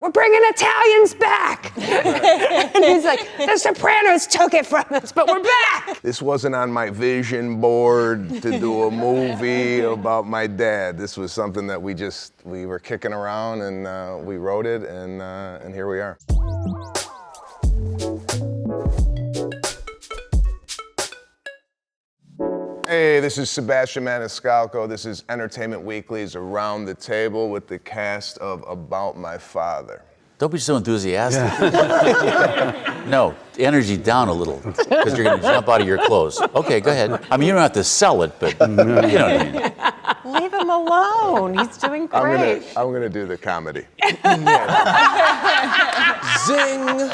we're bringing Italians back. And he's like, the Sopranos took it from us, but we're back. This wasn't on my vision board to do a movie about my dad. This was something that we were kicking around, and we wrote it, and here we are. Hey, this is Sebastian Maniscalco. This is Entertainment Weekly's Around the Table with the cast of About My Father. Don't be so enthusiastic. No, energy down a little, because you're going to jump out of your clothes. Okay, go ahead. I mean, you don't have to sell it, but you know what I mean. Leave him alone. He's doing great. I'm gonna do the comedy. Zing!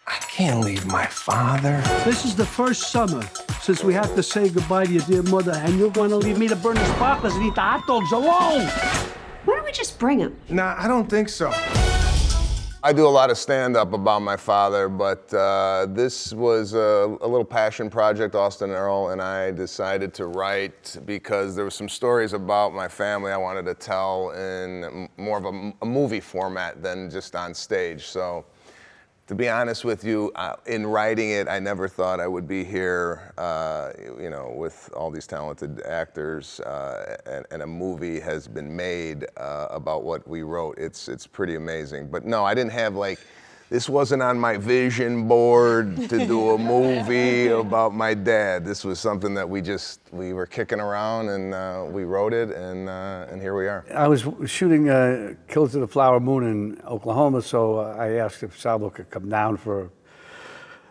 I can't leave my father. This is the first summer since we had to say goodbye to your dear mother, and you're going to leave me to burn the sparklers and eat the hot dogs alone. Why don't we just bring him? Nah, I don't think so. I do a lot of stand-up about my father, but this was a little passion project Austin Earl and I decided to write because there were some stories about my family I wanted to tell in more of a movie format than just on stage. So, to be honest with you, in writing it, I never thought I would be here, you know, with all these talented actors, and a movie has been made about what we wrote. It's pretty amazing. But no, I didn't have this wasn't on my vision board to do a movie about my dad. This was something that we were kicking around, and we wrote it, and here we are. I was shooting Killers of the Flower Moon in Oklahoma, so I asked if Salvo could come down for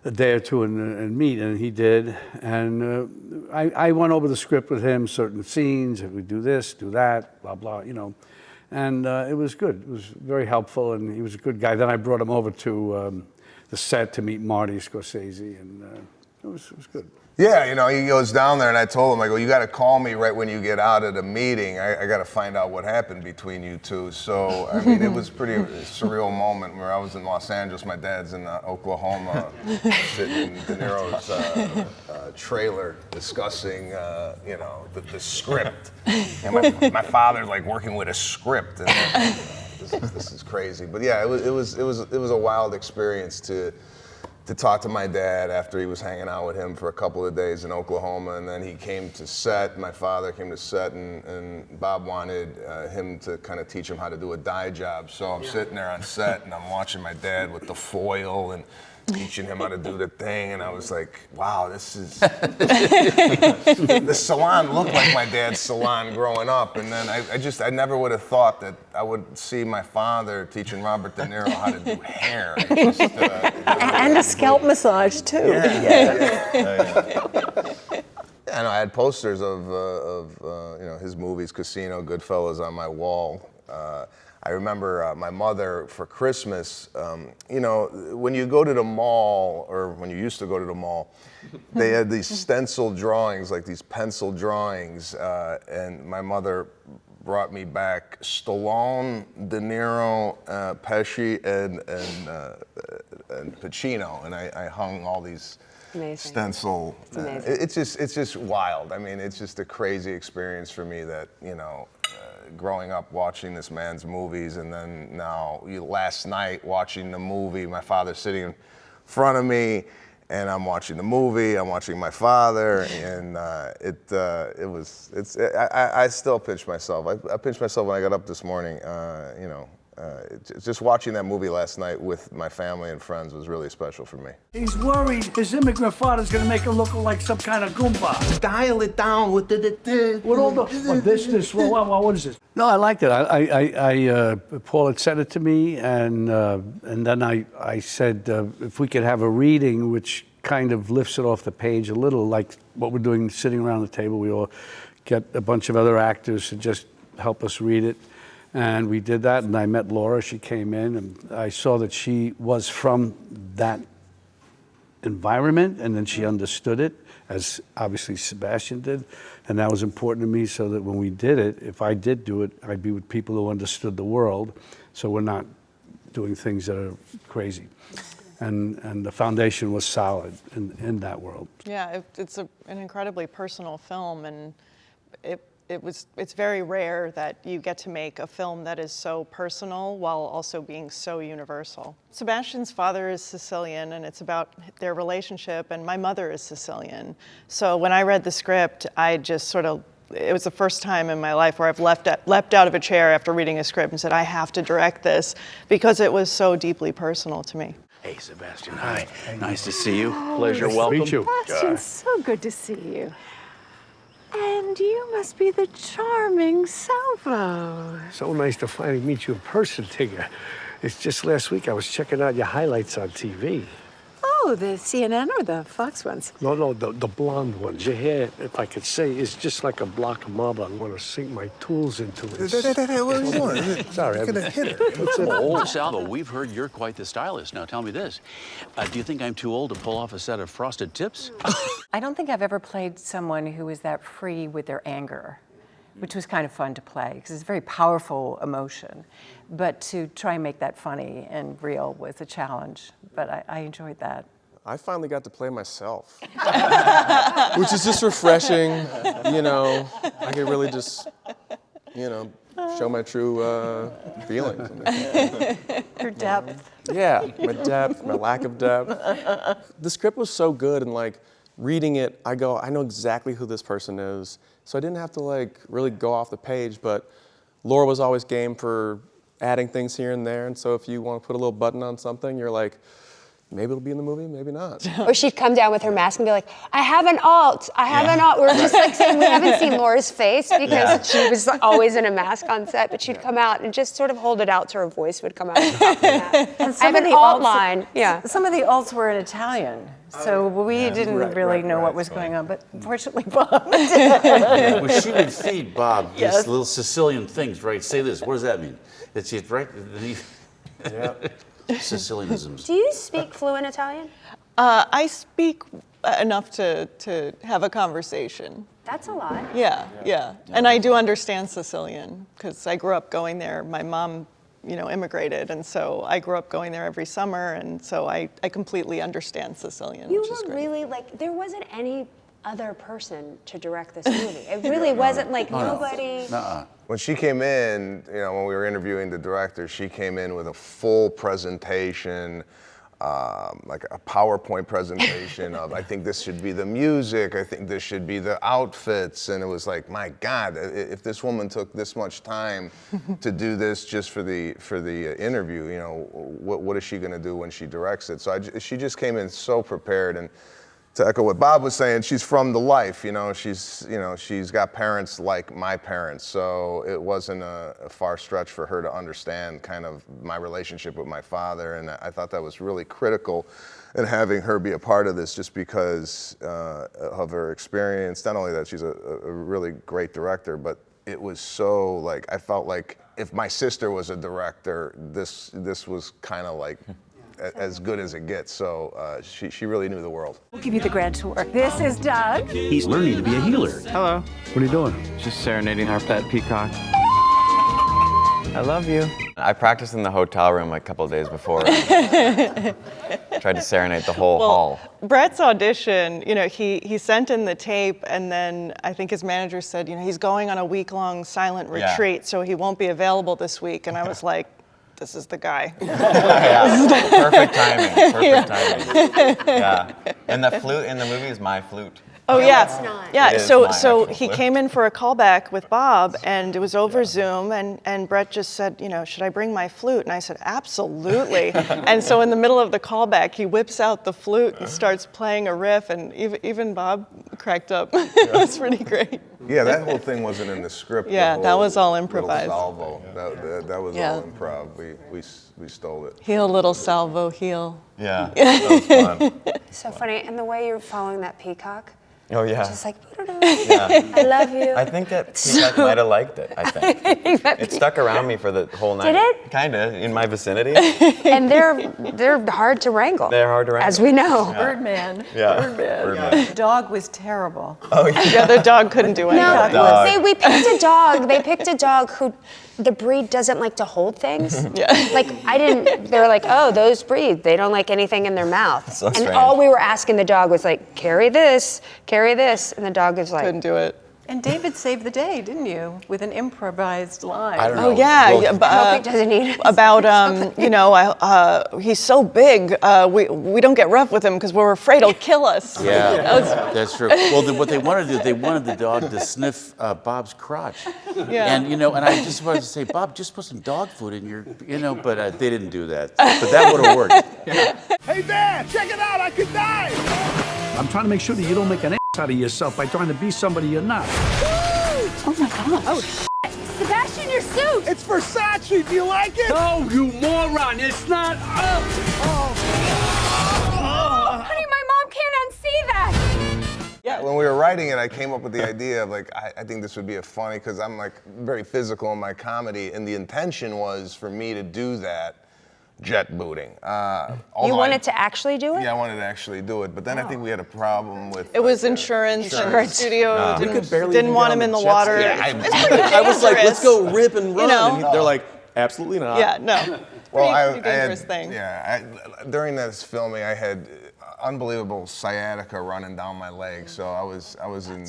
a day or two and meet, and he did. And I went over the script with him, certain scenes, if we do this, do that, blah, blah, you know. And it was good. It was very helpful, and he was a good guy. Then I brought him over to the set to meet Marty Scorsese, and it was good. Yeah, you know, he goes down there, and I told him, I go, you got to call me right when you get out of the meeting. I got to find out what happened between you two. So, I mean, it was pretty surreal moment where I was in Los Angeles, my dad's in Oklahoma, sitting in De Niro's trailer discussing, you know, the script. And my father's like working with a script. And this is crazy. But yeah, it was a wild experience to talk to my dad after he was hanging out with him for a couple of days in Oklahoma, and then he came to set. My father came to set, and Bob wanted him to kind of teach him how to do a dye job. So I'm sitting there on set, and I'm watching my dad with the foil and teaching him how to do the thing, and I was like, wow, this is... The salon looked like my dad's salon growing up, and then I never would have thought that I would see my father teaching Robert De Niro how to do hair. And a scalp massage, too. Yeah. And I had posters of you know, his movies, Casino, Goodfellas, on my wall. I remember my mother for Christmas, you know, when you go to the mall, or when you used to go to the mall, they had these stencil drawings, like these pencil drawings, and my mother brought me back Stallone, De Niro, Pesci, and Pacino, and I hung all these stencil. It's just wild. I mean, it's just a crazy experience for me that, you know, growing up watching this man's movies, and then now last night watching the movie, my father sitting in front of me, and I'm watching the movie, I'm watching my father, and I still pinch myself. I pinched myself when I got up this morning, you know. Just watching that movie last night with my family and friends was really special for me. He's worried his immigrant father's going to make him look like some kind of Goomba. Dial it down with the With all the what is this? No, I liked it. Paul had said it to me, and then I said if we could have a reading, which kind of lifts it off the page a little, like what we're doing, sitting around the table. We all get a bunch of other actors to just help us read it. And we did that, and I met Laura. She came in, and I saw that she was from that environment, and then she understood it, as obviously Sebastian did. And that was important to me, so that when we did it, if I did do it, I'd be with people who understood the world, so we're not doing things that are crazy. And the foundation was solid in that world. Yeah, it's an incredibly personal film, and it's very rare that you get to make a film that is so personal while also being so universal. Sebastian's father is Sicilian, and it's about their relationship, and my mother is Sicilian. So when I read the script, I just it was the first time in my life where I've leapt out of a chair after reading a script and said, I have to direct this, because it was so deeply personal to me. Hey, Sebastian. Hi. Nice to see you. Pleasure. Welcome. Meet you. Sebastian, so good to see you. And you must be the charming Salvo. So nice to finally meet you in person, Tigger. It's just last week I was checking out your highlights on TV. Oh, the CNN or the Fox ones? No, the blonde ones. Your hair, if I could say, is just like a block of marble. I want to sink my tools into it. What are you doing? Sorry, You're gonna hit her. Oh, Salvo, we've heard you're quite the stylist. Now tell me this. Do you think I'm too old to pull off a set of frosted tips? I don't think I've ever played someone who was that free with their anger, which was kind of fun to play, because it's a very powerful emotion. But to try and make that funny and real was a challenge, but I enjoyed that. I finally got to play myself, which is just refreshing. You know, I can really just, show my true feelings. Your depth. Yeah, my depth, my lack of depth. The script was so good, and reading it, I know exactly who this person is. So I didn't have to really go off the page, but Laura was always game for adding things here and there. And so if you want to put a little button on something, you're like, maybe it'll be in the movie, maybe not. Or she'd come down with her mask and be like, I have an alt. We're just saying we haven't seen Laura's face because she was always in a mask on set, but she'd come out and just sort of hold it out so her voice would come out. And I have an alt line. Some of the alts were in Italian, so we didn't really know what was going on, but fortunately Bob did. Well, she would feed Bob these little Sicilian things, right? Say this. What does that mean? It's right. Yeah. Sicilianisms. Do you speak fluent Italian? I speak enough to have a conversation. That's a lot. Yeah. And I do understand Sicilian, because I grew up going there. My mom, immigrated, and so I grew up going there every summer, and so I completely understand Sicilian, You which is were great. really there wasn't any other person to direct this movie. It really wasn't nobody. When she came in, when we were interviewing the director, she came in with a full presentation, like a PowerPoint presentation of, I think this should be the music, I think this should be the outfits, and it was like, my God, if this woman took this much time to do this just for the interview, what is she going to do when she directs it? So she just came in so prepared, and to echo what Bob was saying, she's from the life, she's got parents like my parents, so it wasn't a far stretch for her to understand kind of my relationship with my father, and I thought that was really critical in having her be a part of this, just because of her experience. Not only that she's a really great director, but it was so I felt like if my sister was a director, this was kind of as good as it gets. So she really knew the world. We'll give you the grand tour. This is Doug. He's learning to be a healer. Hello. What are you doing? Just serenading our pet peacock. I love you. I practiced in the hotel room a couple of days before. Tried to serenade the whole hall. Brett's audition, he sent in the tape, and then I think his manager said, he's going on a week-long silent retreat, so he won't be available this week. And I was like, this is the guy. Perfect timing. Yeah. And the flute in the movie is my flute. Oh yeah, yeah. It is So my so actual he flute. came in for a callback with Bob, and it was over Zoom, and Brett just said, should I bring my flute? And I said, absolutely. And so in the middle of the callback, he whips out the flute and starts playing a riff, and even Bob cracked up. It was pretty great. Yeah, that whole thing wasn't in the script. Yeah, the that whole was all little improvised. Salvo. That was Yeah. all improv. We stole it. Heel, little Salvo, heel. Yeah, that was fun. So funny, and the way you're following that peacock, Oh yeah. just Yeah. I love you. I think that peacock might have liked it. I think it stuck around me for the whole night. Did it? Kinda in my vicinity. And they're hard to wrangle. They're hard to wrangle. as we know. Birdman. Yeah. The dog was terrible. Oh yeah. Yeah, the dog couldn't do anything. Dog. We picked a dog. They picked a dog who the breed doesn't like to hold things. They were like, oh, those breeds, they don't like anything in their mouth. So strange. all we were asking the dog was like, carry this, and the dog was like, Couldn't do it. And David saved the day, didn't you, with an improvised line? I don't know. Oh yeah, Well, doesn't need about he's so big. We don't get rough with him because we're afraid he'll kill us. yeah, that's true. Well, what they wanted to do, they wanted the dog to sniff Bob's crotch. Yeah. And and I just wanted to say, Bob, just put some dog food in your, but they didn't do that. But that would have worked. Hey, Dad, check it out. I could die. I'm trying to make sure that you don't make an ass out of yourself by trying to be somebody you're not. Oh my gosh. Oh, shit. Sebastian, your suit. It's Versace. Do you like it? No, you moron! It's not up! Honey, my mom can't unsee that. When we were writing it, I came up with the idea of like, I think this would be a funny, because I'm like very physical in my comedy, and the intention was for me to do that jet booting. You wanted to actually do it? Yeah, I wanted to actually do it, but then I think we had a problem with. It was insurance. And the studio We could barely didn't even want get him on in the jet water. ski. I was like, let's go rip and run. know? And they're like, absolutely not. Yeah, no. Pretty dangerous thing. Yeah, during this filming, I had unbelievable sciatica running down my leg, so I was in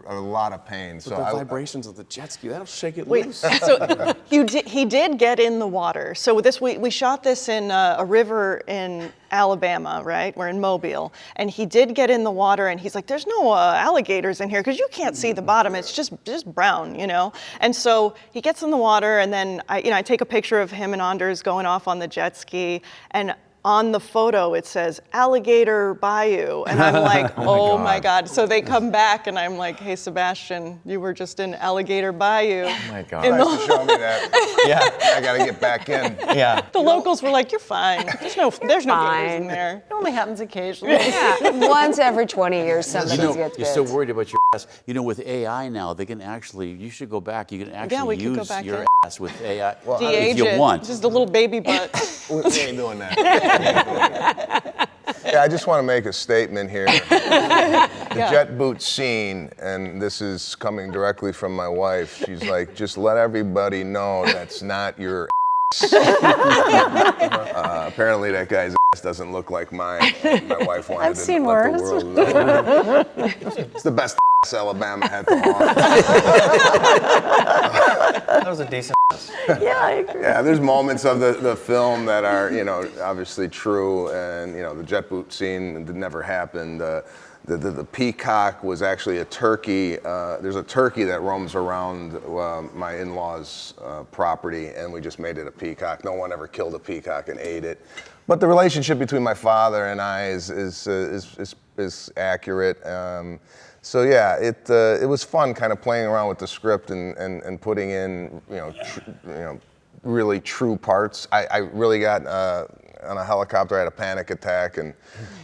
a lot of pain. So The vibrations of the jet ski, that'll shake it Wait, loose. so he did get in the water. So we shot this in a river in Alabama, right? We're in Mobile, and he did get in the water, and he's like, "There's no alligators in here because you can't see the bottom. It's just brown, And so he gets in the water, and then I take a picture of him and Anders going off on the jet ski, and on the photo it says Alligator Bayou, and I'm like, oh my God. So they come back and I'm like, hey Sebastian, you were just in Alligator Bayou. Oh my God. Nice to show me that. Yeah. I gotta get back in. Yeah. The locals were like, you're fine. There's no gators fine. in there. It only happens occasionally. Yeah, once every 20 years somebody gets You're bit. so worried about your ass. With AI now, they can actually, you should go back, you can actually we could go use back your in. ass with AI De-age if you it. want. Just a little baby butt. We ain't doing that. Yeah, I just want to make a statement here. The jet boot scene, and this is coming directly from my wife. She's like, just let everybody know that's not your ass. Apparently that guy's ass doesn't look like mine. My wife wanted I've to seen let worse. the world know. It's the best ass Alabama had to offer. That was a decent. Yeah, I agree. Yeah, there's moments of the film that are, obviously true, and the jet boot scene never happened. The peacock was actually a turkey. There's a turkey that roams around my in-laws' property, and we just made it a peacock. No one ever killed a peacock and ate it. But the relationship between my father and I is accurate. So yeah, it was fun kind of playing around with the script and putting in really true parts. I really got on a helicopter. I had a panic attack and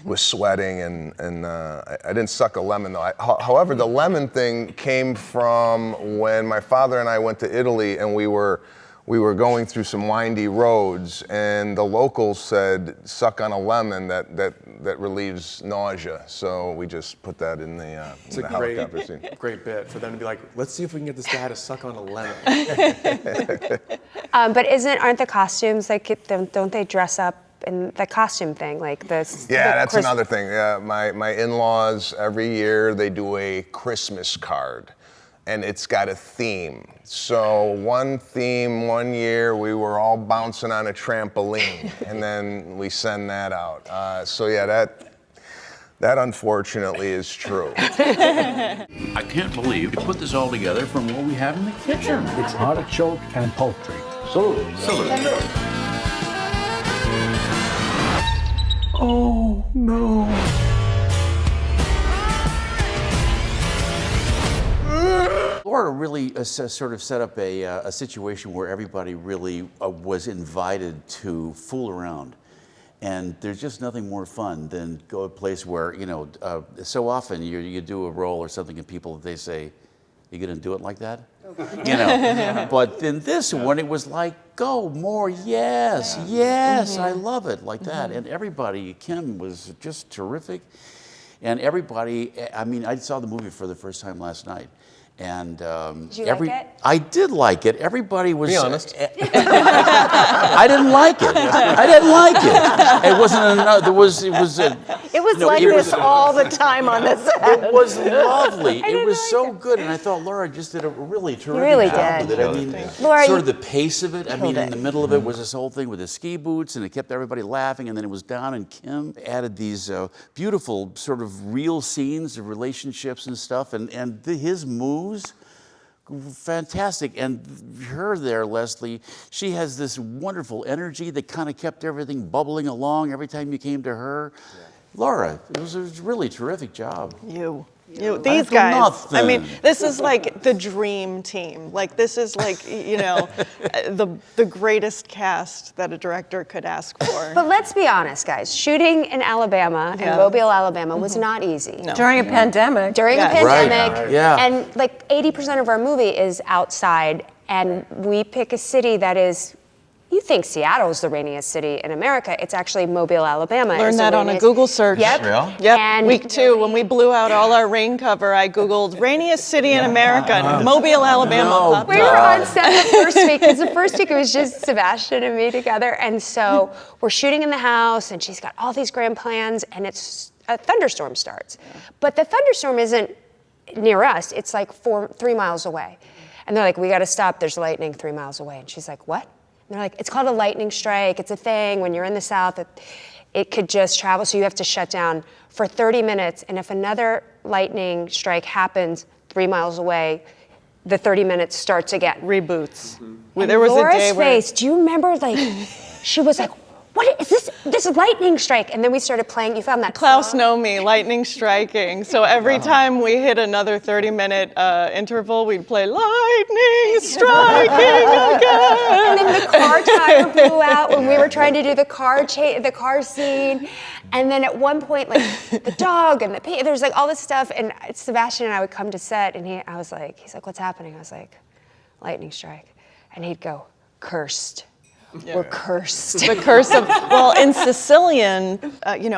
was sweating and I didn't suck a lemon though. However, the lemon thing came from when my father and I went to Italy and we were going through some windy roads, and the locals said, "Suck on a lemon, that relieves nausea." So we just put that in the It's a helicopter scene. great bit for them to be like, let's see if we can get this guy to suck on a lemon. But aren't the costumes, don't they dress up in the costume thing, like this? Yeah, that's another thing. Yeah, my in-laws, every year they do a Christmas card, and it's got a theme. So one theme, one year, we were all bouncing on a trampoline, and then we send that out. So yeah, that unfortunately is true. I can't believe you put this all together from what we have in the kitchen. It's artichoke and poultry. Oh, no. Laura really sort of set up a situation where everybody really was invited to fool around. And there's just nothing more fun than go to a place where, so often you do a role or something and people, they say, you gonna do it like that? But in this one, it was like, go more, yes, I love it, like that. And everybody, Kim was just terrific. And everybody, I saw the movie for the first time last night. And Did you like it? I did like it. Everybody was. Be honest. I didn't like it. I didn't like it. It wasn't enough. It was like this all the time on the set. It was lovely. It was so good, and I thought Laura just did a really terrific job with it. I mean, Laura, sort of the pace of it. I mean, in the middle of it was this whole thing with the ski boots, and it kept everybody laughing. And then it was down, and Kim added these beautiful sort of real scenes of relationships and stuff, and his moves. Fantastic. And her there, Leslie, she has this wonderful energy that kind of kept everything bubbling along every time you came to her. Yeah. Laura, it was a really terrific job. These guys. I mean, this is like the dream team. Like, this is like, the greatest cast that a director could ask for. But let's be honest, guys. Shooting in Alabama, in Mobile, Alabama, was not easy. No. During a pandemic. During a pandemic. Right. Yeah. And like 80% of our movie is outside, and we pick a city that is. You think Seattle is the rainiest city in America. It's actually Mobile, Alabama. Learned that on a Google search. Yep. Real? Yep. And week 2, when we blew out all our rain cover, I Googled rainiest city in America, and Mobile, Alabama popped we up. were on set the first week, because the first week it was just Sebastian and me together. And so we're shooting in the house, and she's got all these grand plans, and it's a thunderstorm starts. But the thunderstorm isn't near us. It's like 3 miles away. And they're like, we got to stop. There's lightning 3 miles away. And she's like, what? And they're like, it's called a lightning strike. It's a thing when you're in the South. It could just travel, so you have to shut down for 30 minutes. And if another lightning strike happens 3 miles away, the 30 minutes starts again. Reboots. And There was Laura's a day where face, do you remember, like, she was like, what is this lightning strike? And then we started playing, you found that Klaus song? know me, lightning striking. So every time we hit another 30-minute interval, we'd play lightning striking again. And then the car tire blew out when we were trying to do the car scene. And then at one point, like, the dog and there's like all this stuff. And Sebastian and I would come to set, and he's like, what's happening? I was like, lightning strike. And he'd go, cursed. Yeah. We're cursed. The curse of, well, in Sicilian,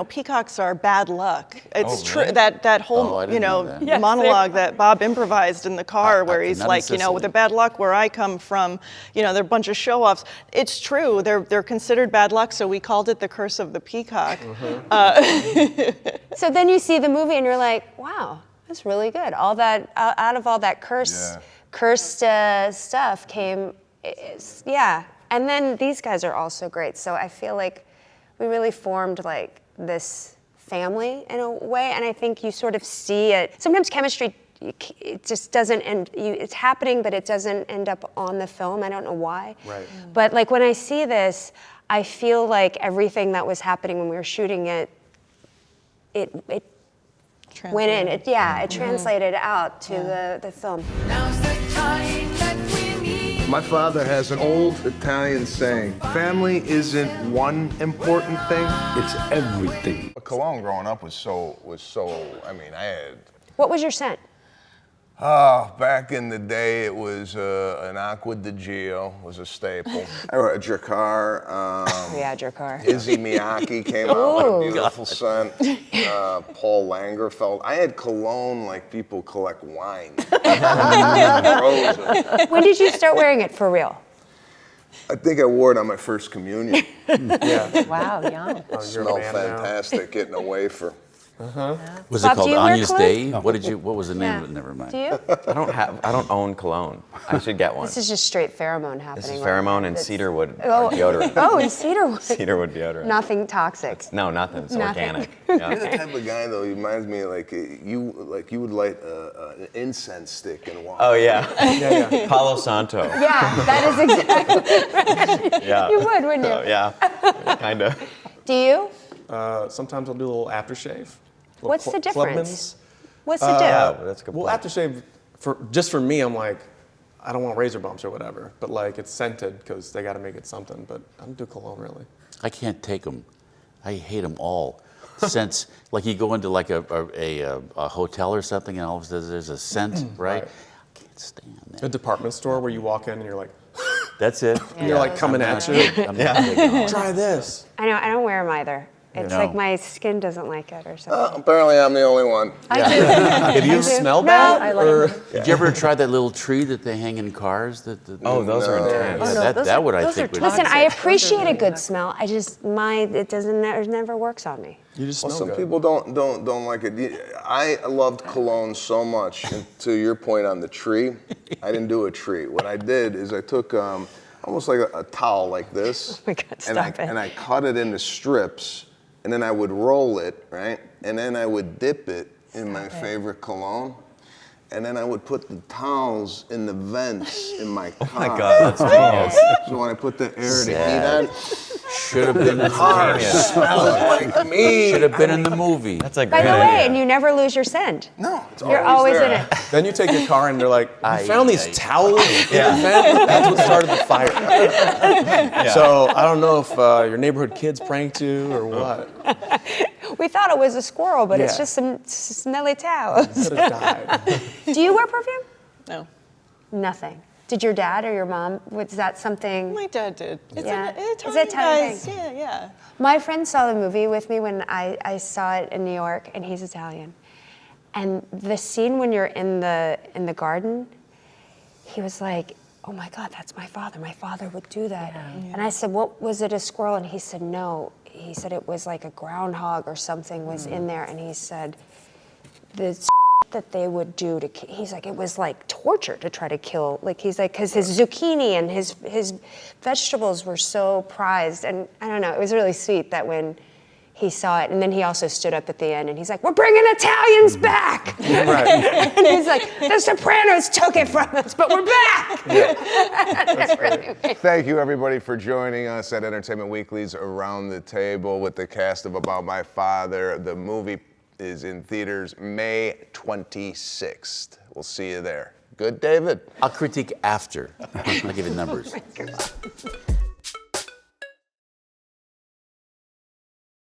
peacocks are bad luck. It's true, that whole, that. monologue that Bob improvised in the car where he's like, with the bad luck where I come from, they're a bunch of show-offs. It's true, they're considered bad luck, so we called it the curse of the peacock. So then you see the movie and you're like, wow, that's really good. All that, out of all that cursed stuff came, And then these guys are also great. So I feel like we really formed like this family in a way. And I think you sort of see it. Sometimes chemistry, it just doesn't it's happening, but it doesn't end up on the film. I don't know why. Right. But like when I see this, I feel like everything that was happening when we were shooting it went in. It translated out to the film. Now's the time that we need. My father has an old Italian saying, family isn't one important thing. It's everything. Cologne growing up was so, I mean, I had... What was your scent? Back in the day, it was an Acqua di Gio, was a staple. Drakkar. Drakkar. Izzy Miyake came out with a beautiful scent. Paul Lagerfeld. I had cologne like people collect wine. When did you start wearing it for real? I think I wore it on my first communion. Wow, young. Smelled fantastic, getting a wafer. Was Bob, it called do you wear Anya's cologne? Day? What was the name of it? Never mind. Do you? I don't own cologne. I should get one. This is just straight pheromone happening. This is pheromone and cedarwood deodorant. Oh, and cedarwood. Cedarwood deodorant. Nothing toxic. No, nothing. It's Nothing. organic. You're Yeah. the type of guy though. He reminds me of you would light an incense stick and walk. Oh yeah. Palo Santo. Yeah, that is exactly right. Yeah. You would, wouldn't you? Oh, yeah. Kind of. Do you? Sometimes I'll do a little aftershave. What's the difference? Clubman's. What's the Yeah, difference? that's a good Well, point. aftershave, for me, I'm like, I don't want razor bumps or whatever, but like it's scented because they got to make it something. But I don't do cologne really. I can't take them. I hate them all. Since like you go into like a hotel or something and all of a sudden there's a scent, right? I can't stand that. A department store where you walk in and you're like, That's it. and they're like coming at you. I'm not big on it. Try this. I know, I don't wear them either. It's No. like my skin doesn't like it or something. Apparently, I'm the only one. If you smell bad, I like or Did you ever try that little tree that they hang in cars? Oh, those are intense. Yeah, no, that, those that are- would I those think are would. toxic. Listen, I Those are appreciate a really good bad. smell. It never works on me. you just Well, smell some good. people don't like it. I loved cologne so much. And to your point on the tree, I didn't do a tree. What I did is I took almost like a towel like this, Oh my God, and stop it. I cut it into strips, and then I would roll it, right, and then I would dip it in my favorite cologne. And then I would put the towels in the vents in my car. Oh my God, that's genius. So when I put the air to heat Sad. on, Should have been. the car smells like me. Should have been in the movie. That's a By great the way, idea. and you never lose your scent. No, it's You're always there. in it. Then you take your car and they're like, Aye, you found these aye. towels in the vent? That's what started the fire. So I don't know if your neighborhood kids pranked you or what. We thought it was a squirrel, but it's Yeah. just some smelly towels. Could have died. Do you wear perfume? No. Nothing. Did your dad or your mom? Was that something? My dad did. It's Yeah. an It's Italian a Italian guys. thing. Yeah, yeah. My friend saw the movie with me when I saw it in New York, and he's Italian. And the scene when you're in the garden, he was like, "Oh my God, that's my father. My father would do that." And I said, "What was it? A squirrel?" And he said, "No." He said it was like a groundhog or something was in there, and he said the that they would do to. He's like, it was like torture to try to kill. Like he's like, because his zucchini and his vegetables were so prized, and I don't know. It was really sweet that when he saw it, and then he also stood up at the end, and he's like, "We're bringing Italians back," and he's like, "The Sopranos took it from us, but we're back." That's really weird. Thank you, everybody, for joining us at Entertainment Weekly's Around the Table with the cast of About My Father. The movie is in theaters May 26th. We'll see you there. Good, David? I'll critique after. I'll give you numbers.